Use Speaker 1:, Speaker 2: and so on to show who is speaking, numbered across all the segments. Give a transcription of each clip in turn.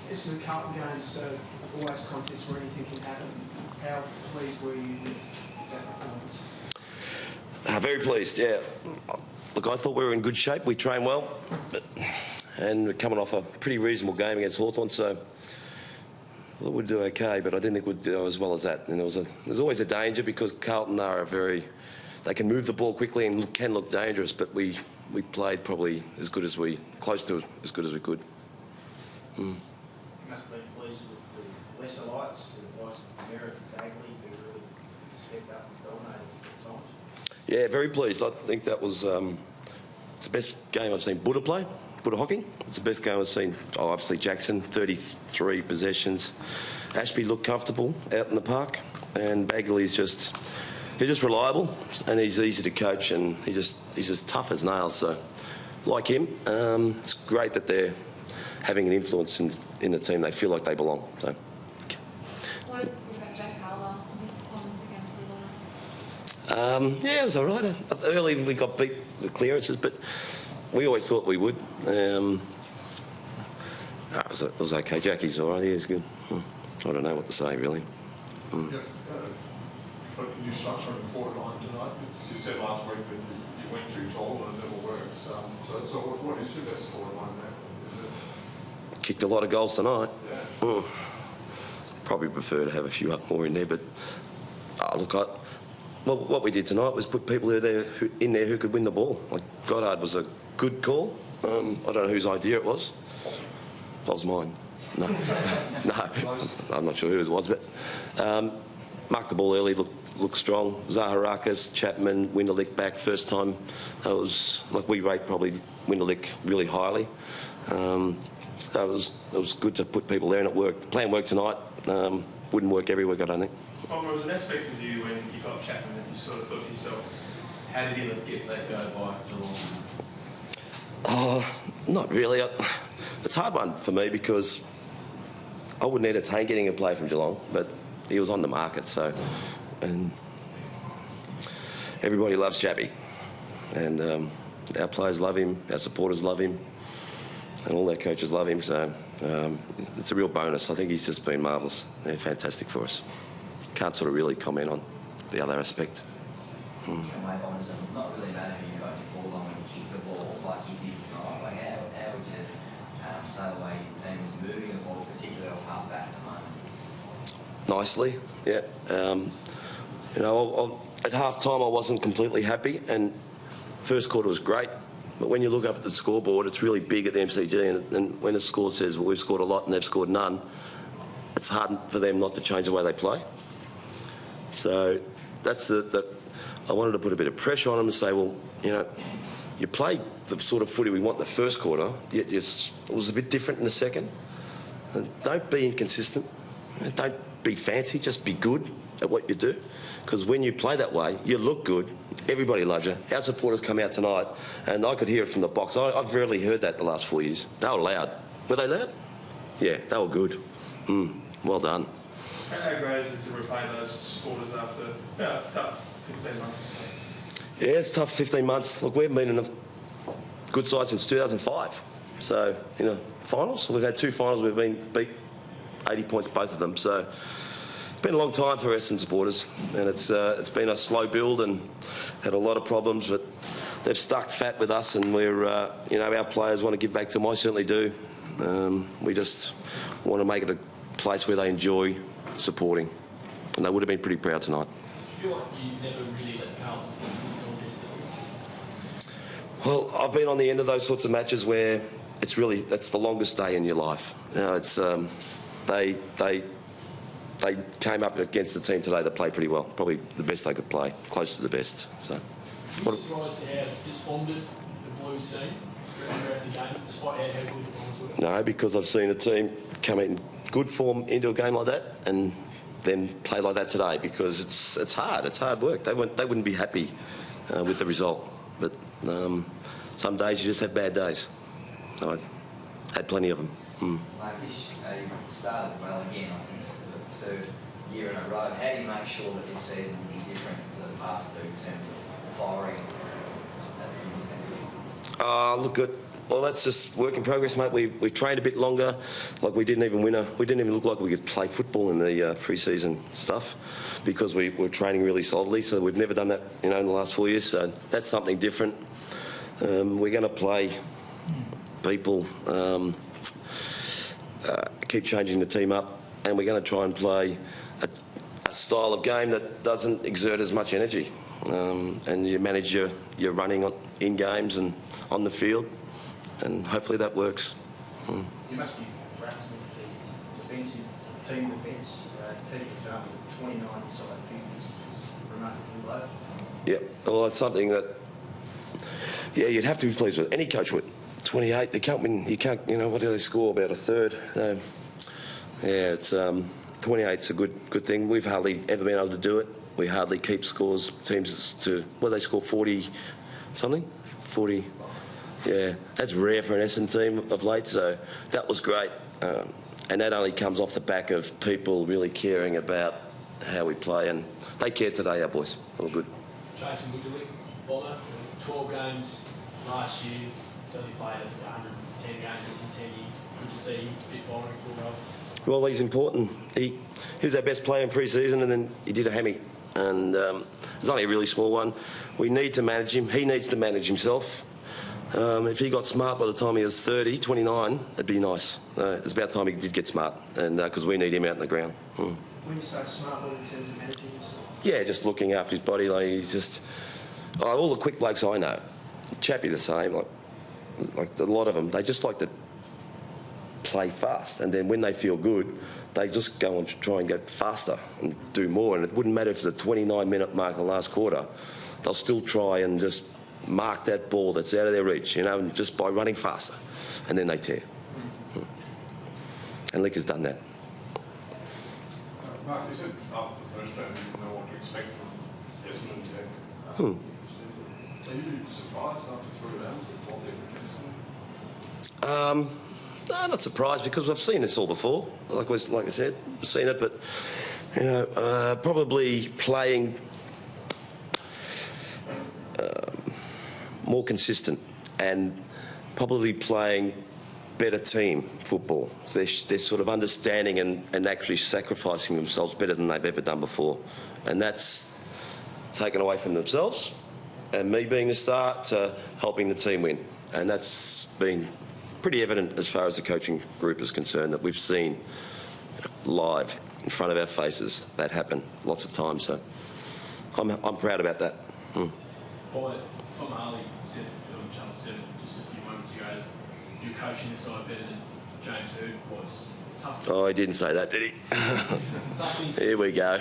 Speaker 1: Essendon Carlton games always contests where anything can happen. How pleased were you with that performance?
Speaker 2: Very pleased, yeah. Look, I thought we were in good shape. We trained well, and we're coming off a pretty reasonable game against Hawthorn, so I thought we'd do okay, but I didn't think we'd do as well as that. And there's always a danger because Carlton are they can move the ball quickly and can look dangerous, but we played probably close to as good as we could.
Speaker 3: You must have been pleased with the lesser lights, the likes of Merritt and Bagley, who really stepped up and dominated at times.
Speaker 2: Yeah, very pleased. I think that was it's the best game I've seen Buddha play. Buddha Hocking. It's the best game I've seen. Oh, obviously Jackson, 33 possessions. Ashby looked comfortable out in the park, and Bagley's just reliable, and he's easy to coach, and he's just tough as nails. So, like him, it's great that they're having an influence in the team. They feel like they belong. So.
Speaker 4: What about Jack Carla and his performance against Wollongong?
Speaker 2: Yeah, it was all right. Early we got beat with clearances, but we always thought we would. It was okay. Jackie's all right. He is good. I don't know what to say, really.
Speaker 5: Yep. But you structure the forward line tonight. You said last week that you went too tall and it never works. So what is your best forward line now? Is it?
Speaker 2: Kicked a lot of goals tonight.
Speaker 5: Yeah.
Speaker 2: Probably prefer to have a few up more in there, but what we did tonight was put people in there who could win the ball. Like Goddard was a good call. I don't know whose idea it was. That was mine. No, no, I'm not sure who it was, but marked the ball early. Looked strong. Zaharakis, Chapman, Winderlick back first time. That was like we rate probably Winderlick really highly. It was good to put people there, and it worked. The plan worked tonight. Wouldn't work every week, I don't think.
Speaker 6: Well, there was an aspect of you when you got Chapman that you sort of thought to yourself, how did he get that go by Geelong?
Speaker 2: Oh, not really. It's a hard one for me because I wouldn't entertain getting a play from Geelong, but he was on the market, so. And everybody loves Chappie. And our players love him, our supporters love him, and all our coaches love him, so it's a real bonus. I think he's just been marvellous. Yeah, fantastic for us. Can't sort of really comment on the other aspect.
Speaker 7: Can we honestly not really matter who you guys fall on when you kick the ball like you did tonight? Like how would you say the way your team is moving the ball, particularly off half back at the moment?
Speaker 2: Nicely, yeah. At half time I wasn't completely happy, and first quarter was great. But when you look up at the scoreboard, it's really big at the MCG, and when the score says, well, we've scored a lot and they've scored none, it's hard for them not to change the way they play. So that's I wanted to put a bit of pressure on them and say, well, you played the sort of footy we want in the first quarter, yet it was a bit different in the second. And don't be inconsistent. Don't be fancy, just be good at what you do. Because when you play that way, you look good, everybody loves you. Our supporters come out tonight, and I could hear it from the box. I've rarely heard that the last 4 years. They were loud. Were they loud? Yeah, they were good. Well done.
Speaker 6: How great is it to repay those supporters after tough 15 months?
Speaker 2: Yeah, it's tough 15 months. Look, we've been in a good side since 2005. So, finals. We've had 2 finals. We've been beat 80 points, both of them. So it's been a long time for Essendon supporters, and it's been a slow build and had a lot of problems, but they've stuck fat with us, and we're, our players want to give back to them. I certainly do. We just want to make it a place where they enjoy supporting, and they would have been pretty proud tonight.
Speaker 8: I feel like you never really let Carlton
Speaker 2: Well, I've been on the end of those sorts of matches where that's the longest day in your life. It's they came up against the team today that played pretty well, probably the best they could play, close to the best. So,
Speaker 8: are you surprised how despondent the Blues seem throughout the game, despite how good the Blues were?
Speaker 2: No, because I've seen a team come in good form into a game like that and then play like that today, because it's hard. It's hard work. They wouldn't be happy with the result. But some days you just have bad days. I had plenty of them.
Speaker 7: Mate, this started well again. I think it's the 3rd year in a row. How do you make sure that this season will be different to the past 2 in terms of firing at the beginning?
Speaker 2: Look, Well, that's just work in progress, mate. We trained a bit longer. Like we didn't even look like we could play football in the pre-season stuff because we were training really solidly. So we've never done that, in the last 4 years. So that's something different. We're going to play people, keep changing the team up, and we're going to try and play a style of game that doesn't exert as much energy. And you manage your running in games and on the field. And hopefully that works.
Speaker 3: You must be wrapped with the defensive team defence. Keep it done with 29 inside 50s, which is remarkably low.
Speaker 2: Yeah, well, it's something that, you'd have to be pleased with. Any coach would. 28, they can't win. You can't, what do they score? About a third. It's 28's a good thing. We've hardly ever been able to do it. We hardly keep scores. Teams to, they score 40 something? 40. Yeah, that's rare for an Essendon team of late, so that was great. And that only comes off the back of people really caring about how we play, and they care today, our boys. All good.
Speaker 8: Jason Woodley, Bomber, 12 games last year, he's only played 110 games in 10 years. Good to see him fit following full role.
Speaker 2: Well, he's important. He was our best player in pre-season, and then he did a hammy, and it was only a really small one. We need to manage him. He needs to manage himself. If he got smart by the time he was 30, 29, it'd be nice. It's about time he did get smart, and because we need him out in the ground.
Speaker 1: When you say smart, what in terms of managing yourself?
Speaker 2: Yeah, just looking after his body. Like he's just all the quick blokes I know, Chappie the same. Like a lot of them, they just like to play fast, and then when they feel good, they just go and try and get faster and do more. And it wouldn't matter if the 29-minute mark of the last quarter, they'll still try and just mark that ball that's out of their reach, just by running faster, and then they tear. And Lick has done that.
Speaker 5: Mark, you said after the first round you didn't know what to expect from Essendon today. Are you surprised after 3 rounds at what they were missing?
Speaker 2: No, not surprised, because we've seen this all before. Like I said, we've seen it, but probably playing more consistent and probably playing better team football. So they're sort of understanding and actually sacrificing themselves better than they've ever done before. And that's taken away from themselves and me being the start to helping the team win. And that's been pretty evident as far as the coaching group is concerned, that we've seen live in front of our faces that happen lots of times. So I'm proud about that.
Speaker 8: Tom Harley said on Channel 7 just a few moments ago that you're coaching the side better than James Hird was. Tough.
Speaker 2: Oh, he didn't say that, did he? Here we go.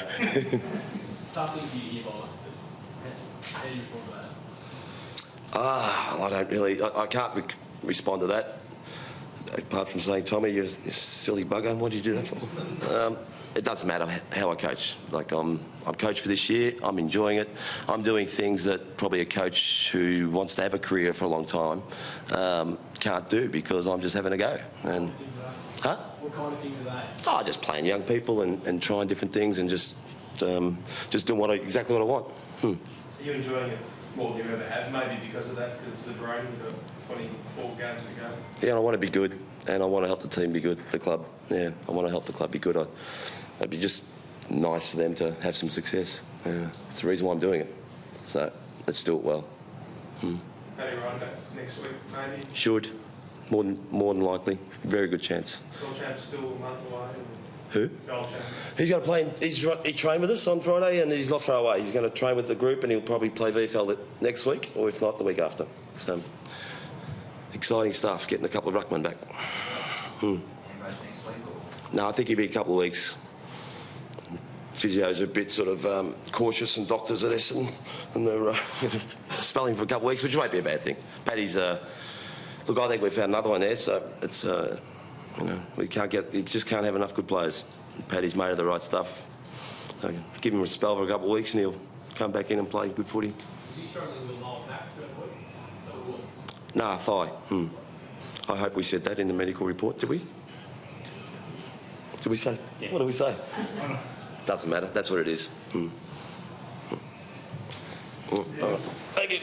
Speaker 8: Tough thing for you to hear, Bomber. How do you respond to that?
Speaker 2: I don't really. I can't respond to that. Apart from saying, Tommy, you're a silly bugger. What did you do that for? It doesn't matter how I coach. Like I'm coach for this year. I'm enjoying it. I'm doing things that probably a coach who wants to have a career for a long time can't do, because I'm just having a go. And
Speaker 8: What kind of things are they?
Speaker 2: Just playing young people and trying different things and just doing exactly what I want.
Speaker 6: Are you enjoying it more than you ever have? Maybe because of that, because it's the Brody, you've got 24 games to go.
Speaker 2: Yeah, I want to be good, and I want to help the team be good, the club. Yeah, I want to help the club be good. It'd be just nice for them to have some success. It's the reason why I'm doing it. So let's do it well.
Speaker 6: Paddy Ryan back next week, maybe?
Speaker 2: Should. More than likely. Very good chance.
Speaker 6: Gold Champ's still a month away.
Speaker 2: Who?
Speaker 6: Gold Champ.
Speaker 2: He's going to play. He trained with us on Friday, and he's not far away. He's going to train with the group, and he'll probably play VFL next week, or if not, the week after. So exciting stuff. Getting a couple of ruckmen back.
Speaker 7: And most next week, or?
Speaker 2: No, I think he'll be a couple of weeks. Physio's a bit sort of cautious, and doctors at Essendon, and they're spelling for a couple of weeks, which won't be a bad thing. Paddy's, look, I think we've found another one there, so it's, we just can't have enough good players. Paddy's made of the right stuff. Give him a spell for a couple of weeks, and he'll come back in and play good footy.
Speaker 8: Was he struggling with a lower back throughout the week? Is that what it was?
Speaker 2: Nah, thigh. I hope we said that in the medical report. Did we? Did we say? Yeah. What did we say? Doesn't matter. That's what it is. Thank you.